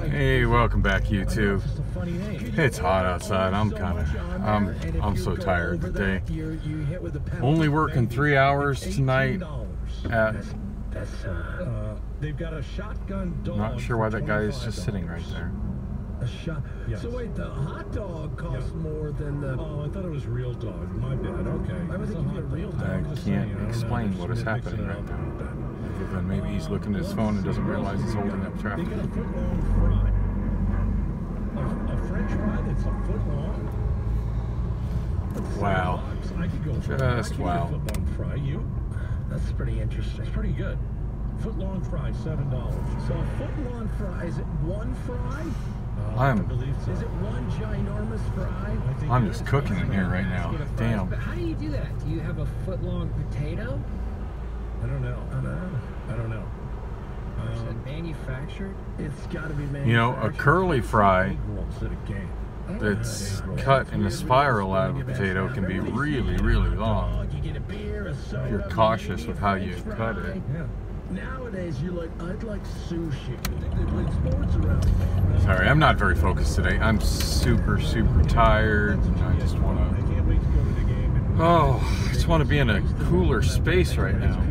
Hey, welcome back, YouTube. It's hot outside. I'm so tired today. Only working 3 hours tonight at. Not sure why that guy is just sitting right there. Yes. So wait, the hot dog costs more than the... Oh, I thought it was real dog. My bad. Okay. I was thinking a real dog. I can't explain what is happening right now. Other than maybe he's looking at his phone and doesn't realize he's holding up traffic. They got a foot-long fry. A French fry that's a foot long? Wow. I could go Just wow. Foot-long fry. You? That's pretty interesting. It's pretty good. Foot-long fry, $7. So a foot-long fry, is it one fry? I believe so. Is it one ginormous fry? I'm just cooking in here right now. Damn. But how do you do that? Do you have a foot-long potato? I don't know. I don't know. Is it manufactured? It's got to be manufactured. You know, a curly fry that's cut in a spiral out of a potato can be really, really long if you're cautious with how you cut it. Nowadays, you're like, I'd like sushi. They play sports around. Sorry, I'm not very focused today. I'm super, super tired. I just want to. I just want to be in a cooler space right now.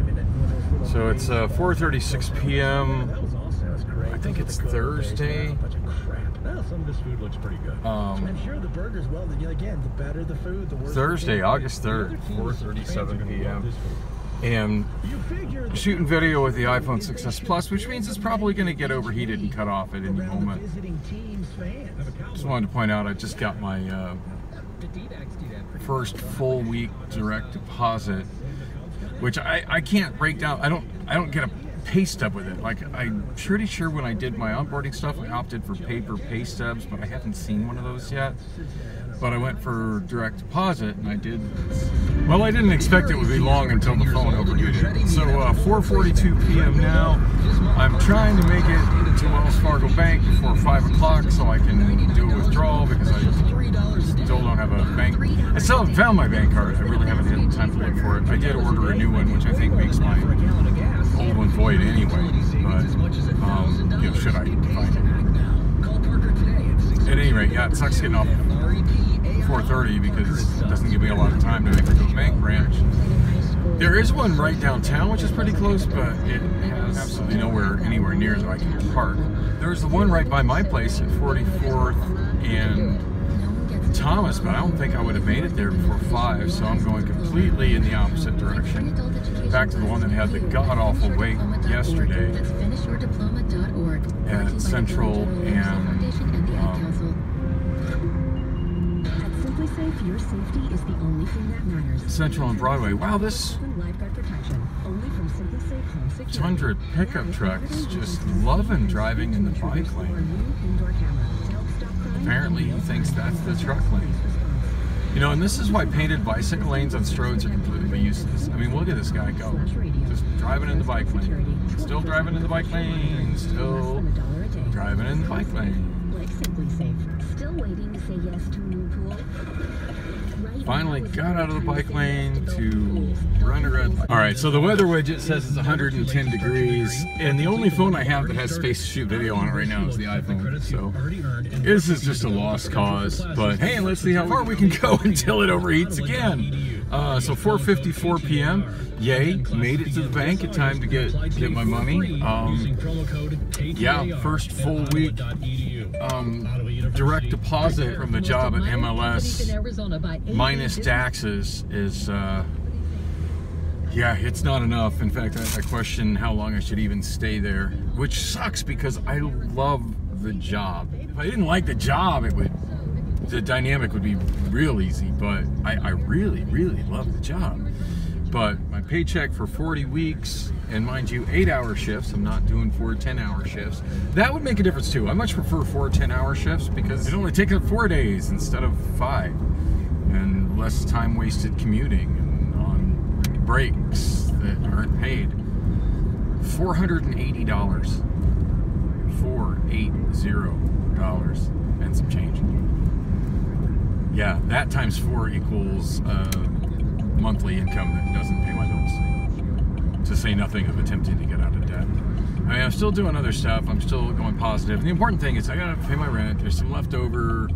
So it's 4:36 p.m. I think it's Thursday. Some of this food looks pretty good. I'm sure the burgers, well, again, the better the food, the worse. Thursday, August 3rd, 4:37 p.m. And shooting video with the iPhone 6s Plus, which means it's probably going to get overheated and cut off at any moment. Just wanted to point out I just got my first full week direct deposit, which I can't break down. I don't get a pay stub with it. Like, I'm pretty sure when I did my onboarding stuff, I opted for paper pay stubs, but I haven't seen one of those yet. But I went for direct deposit, and I did. Well, I didn't expect it would be long until the phone overheated. So 4:42 p.m. now. I'm trying to make it to Wells Fargo Bank before 5 o'clock so I can do a withdrawal because I still don't have a bank. I still haven't found my bank card. I really haven't had time to look for it. I did order a new one, which I think makes my old one void anyway. But you know, should I find it? At any rate, yeah, it sucks getting off 4:30 because it doesn't give me a lot of time to make it to a bank branch. There is one right downtown, which is pretty close, but it has absolutely anywhere near that I can park. There's the one right by my place at 44th and Thomas, but I don't think I would have made it there before 5, so I'm going completely in the opposite direction. Back to the one that had the god-awful wait yesterday at Central and Your safety is the only thing that matters. Central and Broadway. Wow, this tundra pickup truck's just loving driving in the bike lane. Apparently he thinks that's the truck lane. You know, and this is why painted bicycle lanes on roads are completely useless. I mean, look at this guy go. Just driving in the bike lane. Still driving in the bike lane. Still driving in the bike lane. Still waiting to say yes to a new pool. Finally got out of the bike lane to run a red light. Alright, so the weather widget says it's 110 degrees, and the only phone I have that has space to shoot video on it right now is the iPhone, so this is just a lost cause. But hey, let's see how far we can go until it overheats again. So 4:54 p.m. Yay, made it to the bank in time to get my money. Yeah, first full week direct deposit from the job at MLS minus taxes is yeah, it's not enough. In fact, I question how long I should even stay there, which sucks because I love the job. If I didn't like the job, the dynamic would be real easy, but I really, really love the job. But my paycheck for 40 weeks, and mind you, 8-hour shifts, I'm not doing 4 10-hour shifts, that would make a difference too. I much prefer 4 10-hour shifts because it only takes up 4 days instead of 5, and less time wasted commuting and on breaks that aren't paid. $480. $480 and some change. Yeah, that times 4 equals monthly income that doesn't pay my bills, to say nothing of attempting to get out of debt. I mean, I'm still doing other stuff. I'm still going positive. And the important thing is I gotta pay my rent. There's some left over.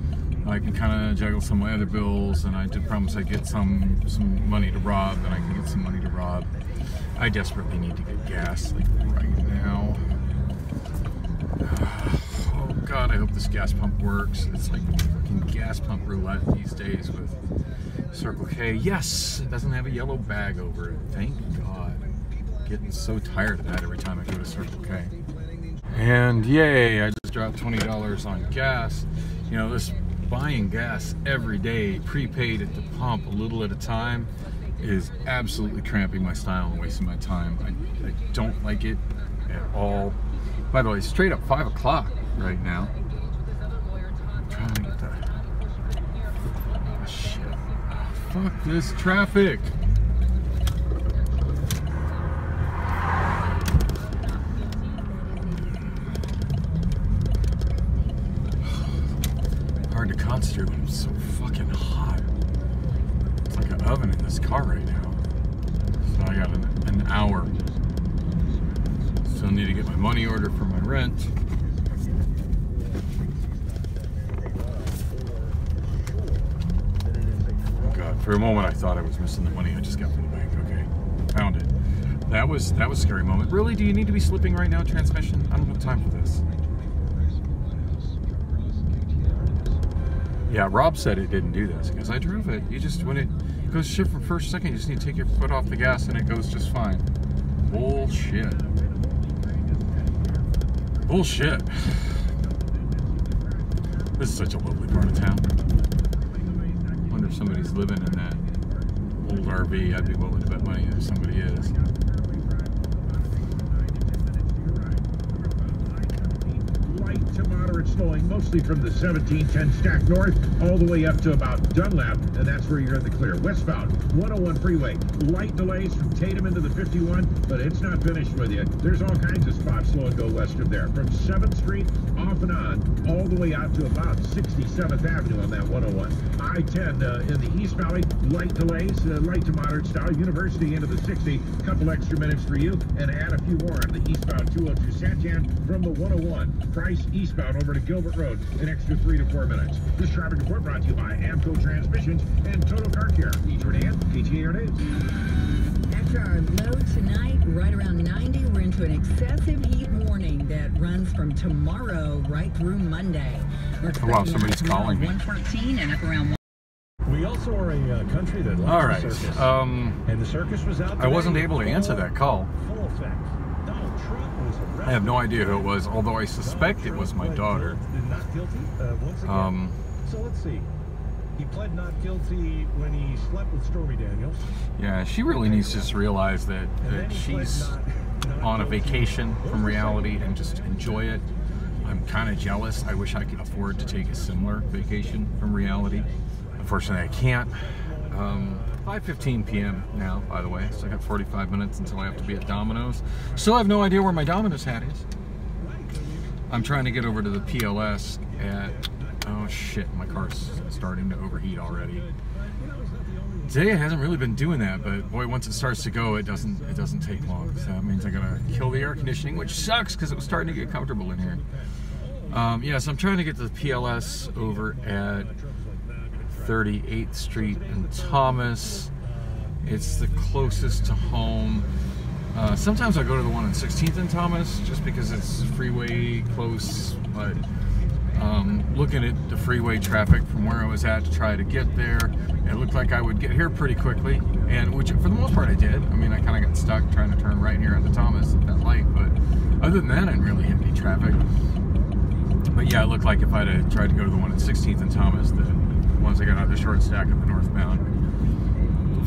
I can kind of juggle some of my other bills, and I did promise I'd get some money to Rob, and I can get some money to Rob. I desperately need to get gas, like right now. Oh God, I hope this gas pump works. It's like fucking gas pump roulette these days with Circle K. Yes, it doesn't have a yellow bag over it. Thank God. Getting so tired of that every time I go to Circle K. And yay, I just dropped $20 on gas. You know, this buying gas every day, prepaid at the pump, a little at a time, is absolutely cramping my style and wasting my time. I don't like it at all. By the way, straight up 5 o'clock right now. I'm trying to get that. Oh shit. Oh, fuck this traffic. Hard to concentrate when it's so fucking hot. It's like an oven in this car right now. So I got an hour. Still need to get my money order for my rent. Oh God, for a moment I thought I was missing the money I just got from the bank. Okay, found it. That was a scary moment. Really, do you need to be slipping right now, transmission? I don't have time for this. Yeah, Rob said it didn't do this because I drove it. You just, when it goes shift from first to second, you just need to take your foot off the gas and it goes just fine. Bullshit. Bullshit. This is such a lovely part of town. I wonder if somebody's living in that old RV. I'd be willing to bet money that somebody is. Light to moderate slowing, mostly from the 1710 stack north all the way up to about Dunlap, and that's where you're in the clear. Westbound 101 freeway, light delays from Tatum into the 51, but it's not finished with you. There's all kinds of spots slow and go west of there, from 7th Street off and on, all the way out to about 67th Avenue on that 101. I-10 in the East Valley, light delays, light to moderate style, University into the 60, couple extra minutes for you, and add a few more on the eastbound 202 Santan from the 101. Price eastbound over to Gilbert Road, an extra 3 to 4 minutes. This traffic report brought to you by Amco Transmissions and Total Car Care. Adrian, KTAR News. After our low tonight, right around 90, we're into an excessive heat warning that runs from tomorrow right through Monday. Oh, wow, somebody's calling me. 114 and up around 1. We also are a country that loves the circus. And the circus was out today. I wasn't able to answer that call. Full effect. Donald Trump was arrested. I have no idea who it was, although I suspect it was my daughter. Not guilty once again. So let's see. He pled not guilty when he slept with Stormy Daniels. Yeah, she really needs to just realize that she's on a vacation from reality and just enjoy it. I'm kind of jealous. I wish I could afford to take a similar vacation from reality. Unfortunately, I can't. 5:15 p.m. now, by the way. So I got 45 minutes until I have to be at Domino's. Still have no idea where my Domino's hat is. I'm trying to get over to the PLS at... Oh shit, my car's starting to overheat already. Today it hasn't really been doing that, but boy, once it starts to go, it doesn't take long. So that means I gotta kill the air conditioning, which sucks because it was starting to get comfortable in here. Yeah, so I'm trying to get to the PLS over at 38th Street and Thomas. It's the closest to home. Sometimes I go to the one on 16th and Thomas just because it's freeway close, but looking at the freeway traffic from where I was at to try to get there, it looked like I would get here pretty quickly, and which for the most part I did. I mean, I kind of got stuck trying to turn right here onto Thomas at that light, but other than that, I didn't really hit any traffic. But yeah, it looked like if I'd have tried to go to the one at 16th and Thomas, once I got out of the short stack of the northbound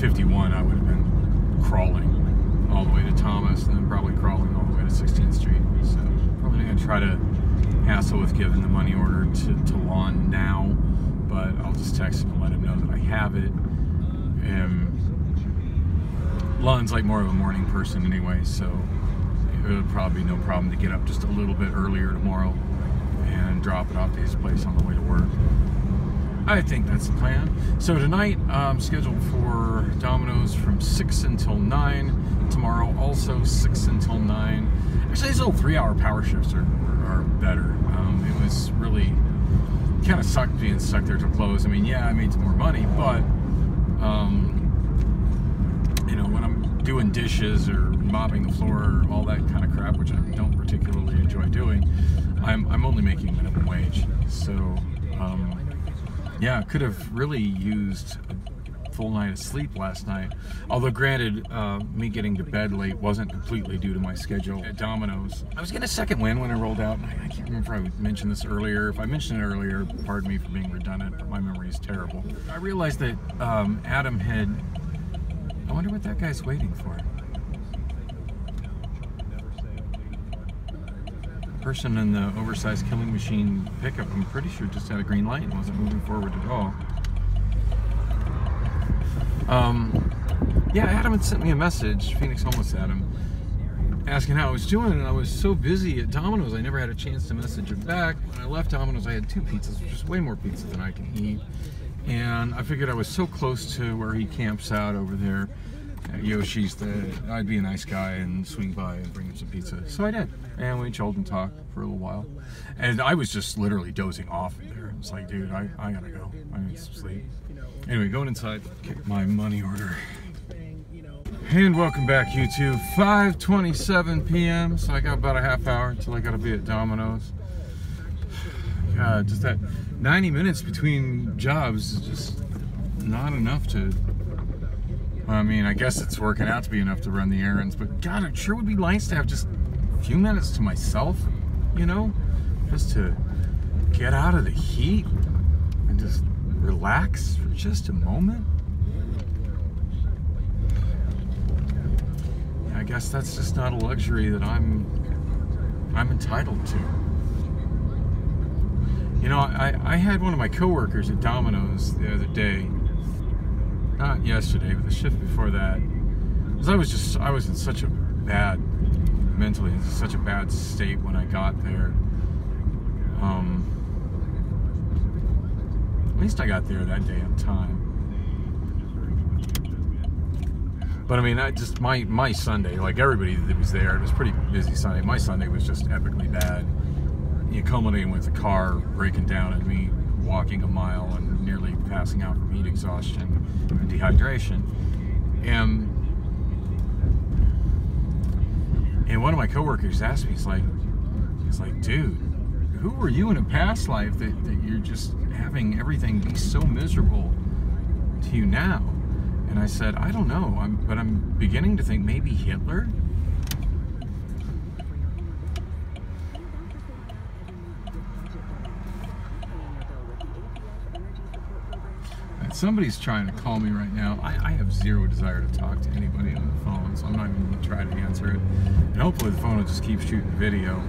51, I would have been crawling all the way to Thomas and then probably crawling all the way to 16th Street. So probably going to try to hassle with giving the money order to Lon now, but I'll just text him and let him know that I have it. And Lon's like more of a morning person anyway, so it would probably be no problem to get up just a little bit earlier tomorrow and drop it off to his place on the way to work. I think that's the plan. So tonight I'm scheduled for Domino's from 6 until 9. Tomorrow also 6 until 9. Actually, these little 3-hour power shifts are better. It was really kind of sucked being stuck there till close. I mean, yeah, I made some more money, but you know, when I'm doing dishes or mopping the floor or all that kind of crap, which I don't particularly enjoy doing, I'm only making minimum wage. So yeah, could have really used a full night of sleep last night. Although granted, me getting to bed late wasn't completely due to my schedule at Domino's. I was getting a second win when I rolled out. I can't remember if I mentioned this earlier. If I mentioned it earlier, pardon me for being redundant, but my memory is terrible. I realized that Adam had... I wonder what that guy's waiting for. The person in the oversized killing machine pickup, I'm pretty sure, just had a green light and wasn't moving forward at all. Yeah, Adam had sent me a message, Phoenix Homeless Adam, asking how I was doing, and I was so busy at Domino's I never had a chance to message him back. When I left Domino's I had 2 pizzas, which is way more pizza than I can eat. And I figured I was so close to where he camps out over there at Yoshi's that I'd be a nice guy and swing by and bring him some pizza. So I did. And we chilled and talked for a little while. And I was just literally dozing off there. It's like, dude, I gotta go. I need some sleep. Anyway, going inside, get my money order. And welcome back, YouTube. 5:27 p.m. So I got about a half hour until I gotta be at Domino's. God, just that 90 minutes between jobs is just not enough to... I mean, I guess it's working out to be enough to run the errands, but God, it sure would be nice to have just a few minutes to myself, you know? Just to get out of the heat and just relax for just a moment. I guess that's just not a luxury that I'm entitled to. You know, I had one of my coworkers at Domino's the other day, not yesterday, but the shift before that, because I was in such a bad, mentally in such a bad state when I got there. At least I got there that day on time. But I mean, my Sunday, like everybody that was there, it was a pretty busy Sunday. My Sunday was just epically bad. You culminating with the car breaking down and me walking a mile and nearly passing out from heat exhaustion and dehydration. And one of my coworkers asked me, he's like, dude, who were you in a past life that you're just having everything be so miserable to you now? And I said, I don't know, but I'm beginning to think maybe Hitler. Somebody's trying to call me right now. I have zero desire to talk to anybody on the phone, so I'm not even going to try to answer it. And hopefully the phone will just keep shooting video.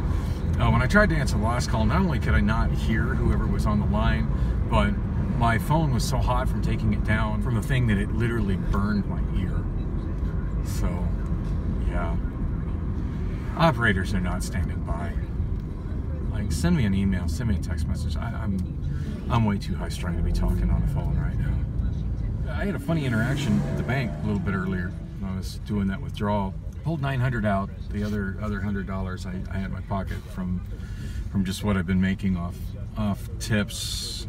When I tried to answer the last call, not only could I not hear whoever was on the line, but my phone was so hot from taking it down from the thing that it literally burned my ear. So, yeah. Operators are not standing by. Like, send me an email, send me a text message. I'm way too high-strung to be talking on the phone right now. I had a funny interaction at the bank a little bit earlier when I was doing that withdrawal. Pulled $900 out. The other $100 I had in my pocket from just what I've been making off tips,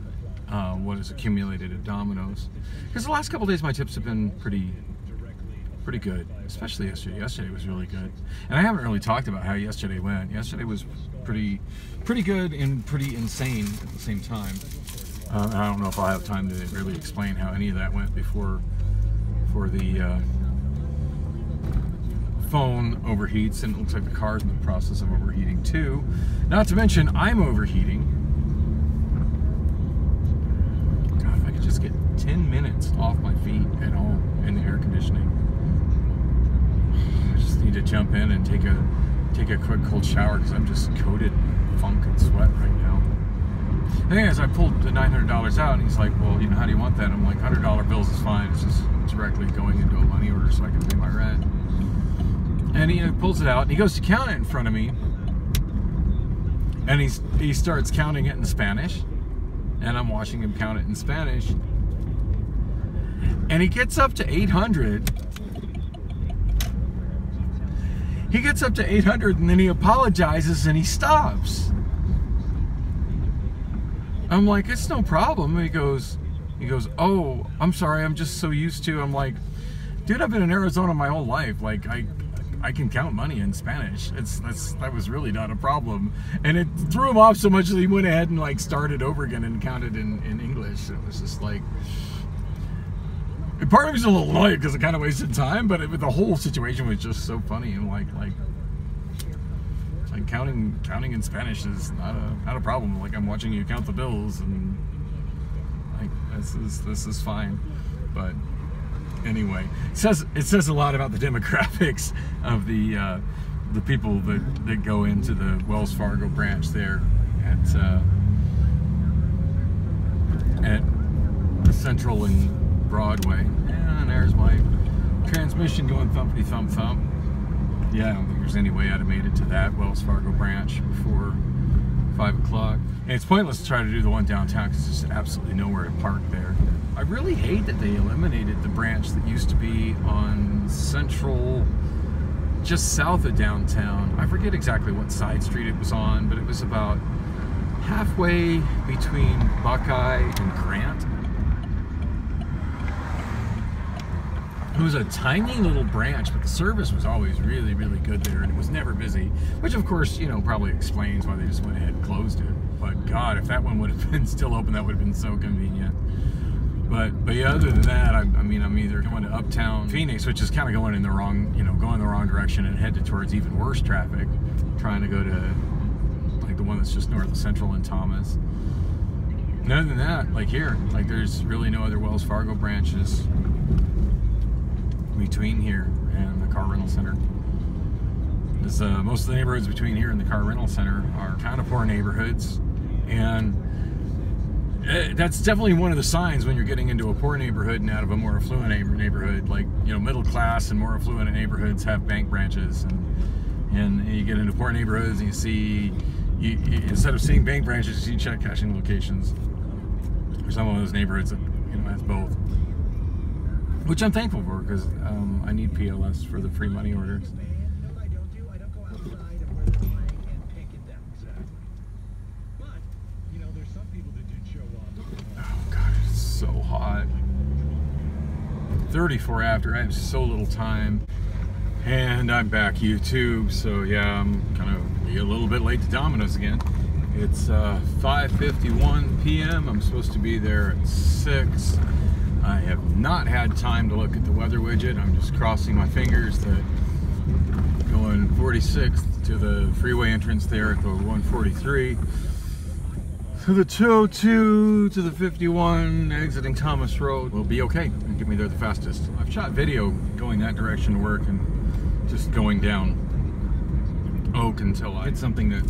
what is accumulated at Domino's. Because the last couple days my tips have been pretty good, especially yesterday. Yesterday was really good, and I haven't really talked about how yesterday went. Yesterday was pretty good and pretty insane at the same time. I don't know if I'll have time to really explain how any of that went before the phone overheats, and it looks like the car's in the process of overheating too. Not to mention I'm overheating. God, if I could just get 10 minutes off my feet at home in the air conditioning. I just need to jump in and take a quick cold shower because I'm just coated in funk and sweat right now. The thing is, I pulled the $900 out, and he's like, well, you know, how do you want that? I'm like, $100 bills is fine. It's just directly going into a money order so I can pay my rent. And he pulls it out, and he goes to count it in front of me, and he starts counting it in Spanish. and I'm watching him count it in Spanish. And he gets up to 800. He gets up to 800 and then he apologizes and he stops. I'm like, it's no problem. And he goes, oh, I'm sorry, I'm just so used to. I'm like, dude, I've been in Arizona my whole life. Like, I can count money in Spanish. That was really not a problem. And it threw him off so much that he went ahead and like started over again and counted in English. It was just like, part of me was a little annoyed because it kind of wasted time, but the whole situation was just so funny. And like counting in Spanish is not a problem. Like, I'm watching you count the bills, and like this is fine. But anyway, it says a lot about the demographics of the people that go into the Wells Fargo branch there at Central and Broadway. And there's my transmission going thumpity thump thump. Yeah, I don't think there's any way I'd have made it to that Wells Fargo branch before 5 o'clock. And it's pointless to try to do the one downtown because there's absolutely nowhere to park there. I really hate that they eliminated the branch that used to be on Central, just south of downtown. I forget exactly what side street it was on, but it was about halfway between Buckeye and Grant. It was a tiny little branch, but the service was always really, really good there, and it was never busy, which of course, you know, probably explains why they just went ahead and closed it. But God, if that one would have been still open, that would have been so convenient. But yeah, other than that, I mean, I'm either going to Uptown Phoenix, which is kind of going in the wrong, going the wrong direction and headed towards even worse traffic, trying to go to like the one that's just north of Central and Thomas. And other than that, like here, like there's really no other Wells Fargo branches between here and the car rental center. Because most of the neighborhoods between here and the car rental center are kind of poor neighborhoods, and that's definitely one of the signs when you're getting into a poor neighborhood and out of a more affluent neighborhood. Like, middle class and more affluent neighborhoods have bank branches, and you get into poor neighborhoods and you see, instead of seeing bank branches, you see check cashing locations. For some of those neighborhoods that has both, which I'm thankful for, because I need PLS for the free money orders. Oh God, it's so hot. 34 after. I have so little time, and I'm back YouTube. So yeah, I'm gonna be a little bit late to Domino's again. It's 5:51 p.m. I'm supposed to be there at 6. I have not had time to look at the weather widget. I'm just crossing my fingers that going 46th to the freeway entrance there at the 143, to the 202, to the 51, exiting Thomas Road will be okay and get me there the fastest. I've shot video going that direction to work and just going down Oak until I hit something that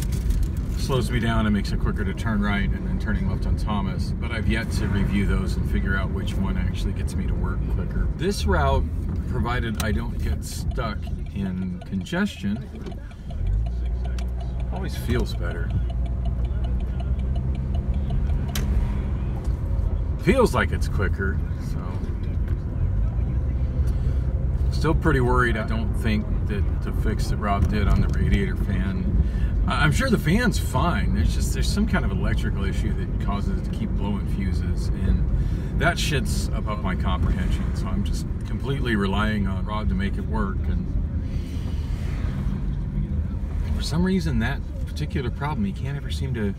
slows me down and makes it quicker to turn right, and then turning left on Thomas. But I've yet to review those and figure out which one actually gets me to work quicker. This route, provided I don't get stuck in congestion, always feels better. Feels like it's quicker, so. Still pretty worried. I don't think that the fix that Rob did on the radiator fan, I'm sure the fan's fine. There's some kind of electrical issue that causes it to keep blowing fuses, and that shit's above my comprehension. So I'm just completely relying on Rob to make it work. And for some reason, that particular problem, he can't ever seem to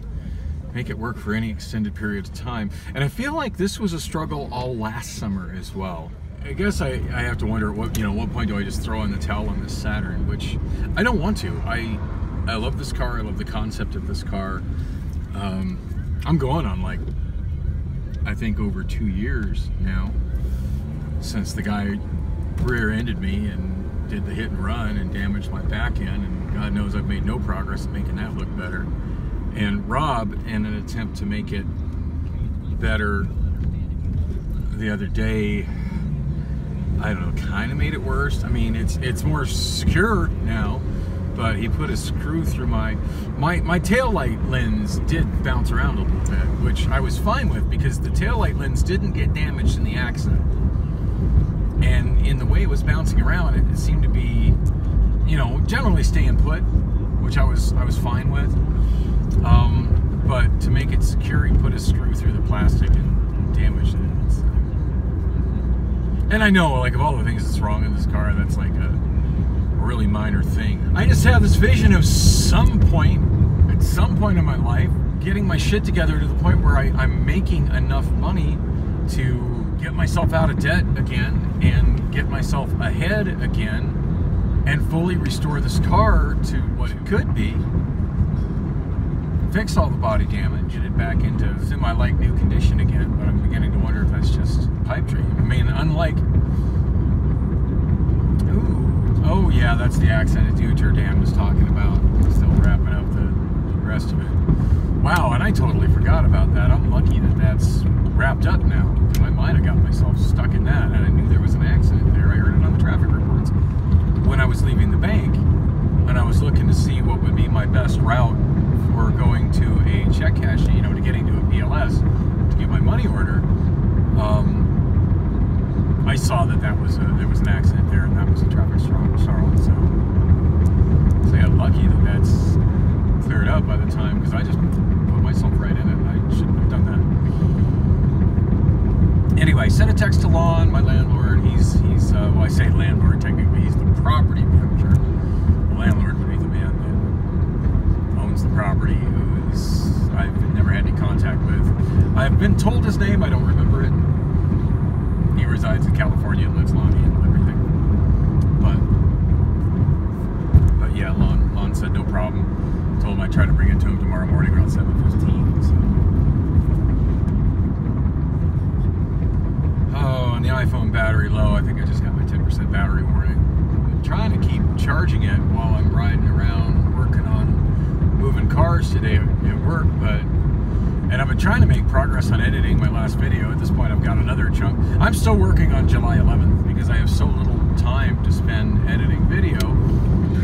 make it work for any extended period of time. And I feel like this was a struggle all last summer as well. I guess I have to wonder at what point do I just throw in the towel on this Saturn, which I don't want to. I love this car. I love the concept of this car. I'm going on like, I think over 2 years now since the guy rear-ended me and did the hit and run and damaged my back end, and God knows I've made no progress in making that look better. And Rob, in an attempt to make it better the other day, I don't know, kind of made it worse. I mean, it's more secure now, but he put a screw through my taillight lens. Did bounce around a little bit, which I was fine with because the taillight lens didn't get damaged in the accident. And in the way it was bouncing around, it seemed to be, you know, generally staying put, which I was fine with. But to make it secure, he put a screw through the plastic and damaged it. And I know, like, of all the things that's wrong in this car, that's like a really minor thing. I just have this vision of at some point in my life, getting my shit together to the point where I'm making enough money to get myself out of debt again and get myself ahead again and fully restore this car to what it could be. Fix all the body damage, get it back into semi-like new condition again, but I'm beginning to wonder if that's just pipe dream. I mean, unlike, oh yeah, that's the accident that Dan was talking about. Still wrapping up the rest of it. Wow, and I totally forgot about that. I'm lucky that that's wrapped up now. In my mind, I got myself stuck in that, and I knew there was an accident there. I heard it on the traffic reports when I was leaving the bank, and I was looking to see what would be my best route for going to a check cash, you know, to getting to a PLS to get my money order. I saw that there was an accident there, and that was a traffic startle. So I got lucky that that's cleared up by the time, because I just put myself right in it. I shouldn't have done that. Anyway, sent a text to Lon, my landlord. He's well, I say landlord, technically he's the property manager. The landlord would be the man that owns the property, I've never had any contact with. I've been told his name, I don't remember it. He resides in California and lives Lonnie and everything. But yeah, Lon said no problem. Told him I'd try to bring it to him tomorrow morning around 7:15. So. Oh, and the iPhone battery low. I think I just got my 10% battery warning. I'm trying to keep charging it while I'm riding around working on moving cars today at work, and I've been trying to make progress on editing my last video. At this point, I've got another chunk. I'm still working on July 11th because I have so little time to spend editing video.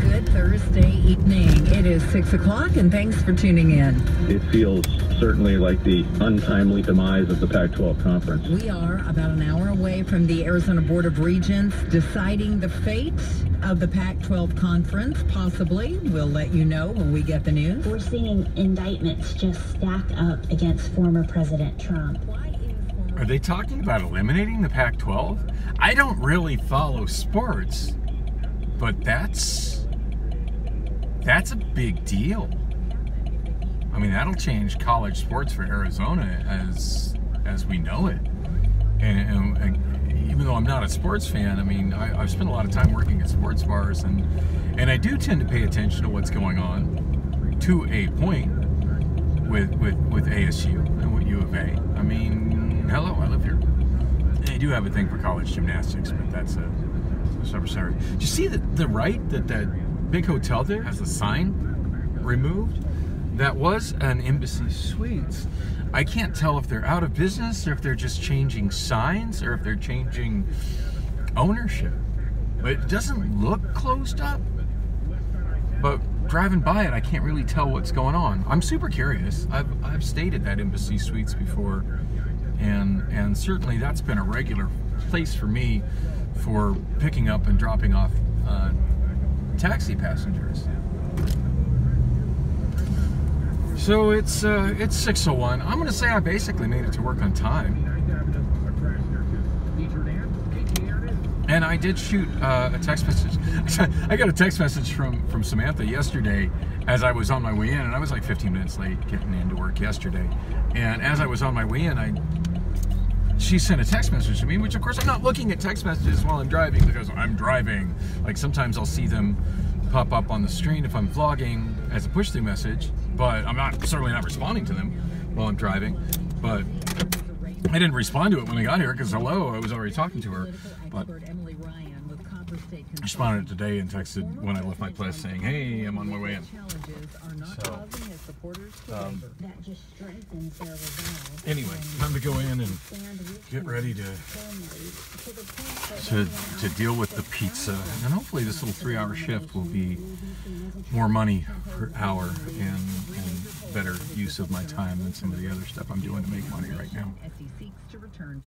Good Thursday evening. It is 6 o'clock, and thanks for tuning in. It feels certainly like the untimely demise of the Pac-12 conference. We are about an hour away from the Arizona Board of Regents deciding the fate of the Pac-12 conference, possibly. We'll let you know when we get the news. We're seeing indictments just stack up against former President Trump. Are they talking about eliminating the Pac-12? I don't really follow sports, but that's a big deal. I mean, that'll change college sports for Arizona as we know it. And even though I'm not a sports fan, I mean, I've spent a lot of time working at sports bars, and I do tend to pay attention to what's going on to a point with ASU and with U of A. I mean, hello, I live here. They do have a thing for college gymnastics, but that's a separate story. Did you see the right that big hotel there has a sign removed? That was an Embassy Suites. I can't tell if they're out of business or if they're just changing signs or if they're changing ownership. But it doesn't look closed up. But driving by it, I can't really tell what's going on. I'm super curious. I've stayed at that Embassy Suites before, and certainly that's been a regular place for me for picking up and dropping off taxi passengers. So it's 6:01. I'm gonna say I basically made it to work on time. And I did shoot a text message. I got a text message from Samantha yesterday as I was on my way in, and I was like 15 minutes late getting into work yesterday. And as I was on my way in, she sent a text message to me, which of course I'm not looking at text messages while I'm driving because I'm driving. Like sometimes I'll see them pop up on the screen if I'm vlogging as a push-through message, but I'm certainly not responding to them while I'm driving. But I didn't respond to it when I got here because hello, I was already talking to her. But I responded today and texted when I left my place saying, hey, I'm on my way in. So, anyway, time to go in and get ready to deal with the pizza. And hopefully this little 3-hour shift will be more money per hour and better use of my time than some of the other stuff I'm doing to make money right now.